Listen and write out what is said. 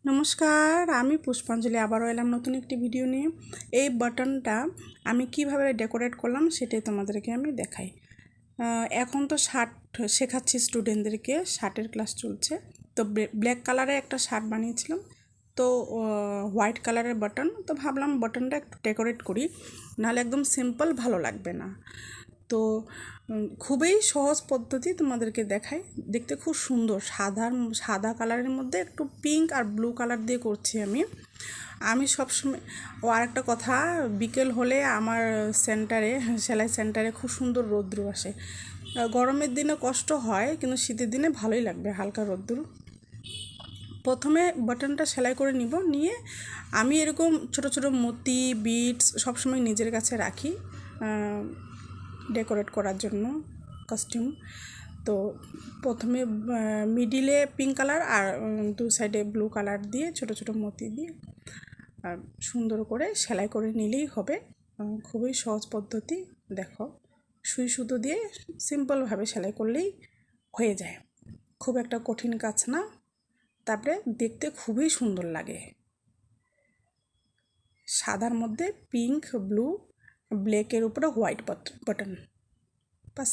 নমস্কার, আমি পুষ্পাঞ্জলি আবারও এলাম নতুন একটি ভিডিও নিয়ে। এই বাটনটা আমি কিভাবে ডেকোরেট করলাম সেটাই তোমাদেরকে আমি দেখাই। এখন তো শার্ট শেখাচ্ছি স্টুডেন্টদেরকে, শার্টের ক্লাস চলছে। তো ব্ল্যাক কালারে একটা শার্ট বানিয়েছিলাম, তো হোয়াইট কালারের বাটন। তো ভাবলাম বাটনটা একটু ডেকোরেট করি, নাহলে একদম সিম্পল ভালো লাগবে না। তো খুবই সহজ পদ্ধতি তোমাদেরকে দেখাই। দেখতে খুব সুন্দর, সাদা কালারের মধ্যে একটু পিঙ্ক আর ব্লু কালার দিয়ে করছি আমি সবসময়। ও আরেকটা কথা, বিকেল হলে আমার সেলাই সেন্টারে খুব সুন্দর রৌদ্র আসে। গরমের দিনে কষ্ট হয়, কিন্তু শীতের দিনে ভালোই লাগবে হালকা রৌদ্র। প্রথমে বাটনটা সেলাই করে নিয়ে আমি এরকম ছোট ছোট মতি বিটস সবসময় নিজের কাছে রাখি ডেকোরেট করার জন্য কস্টিউম। তো প্রথমে মিডিলে পিঙ্ক কালার আর দু সাইডে ব্লু কালার দিয়ে ছোট ছোট মতি দিয়ে সুন্দর করে সেলাই করে নিলেই হবে। খুবই সহজ পদ্ধতি। দেখো, সুই সুতো দিয়ে সিম্পলভাবে সেলাই করলেই হয়ে যায়, খুব একটা কঠিন কাজ না। তারপরে দেখতে খুবই সুন্দর লাগে, সাদার মধ্যে পিঙ্ক ব্লু ব্ল্যাকের উপরে হোয়াইট বাটন। বাস।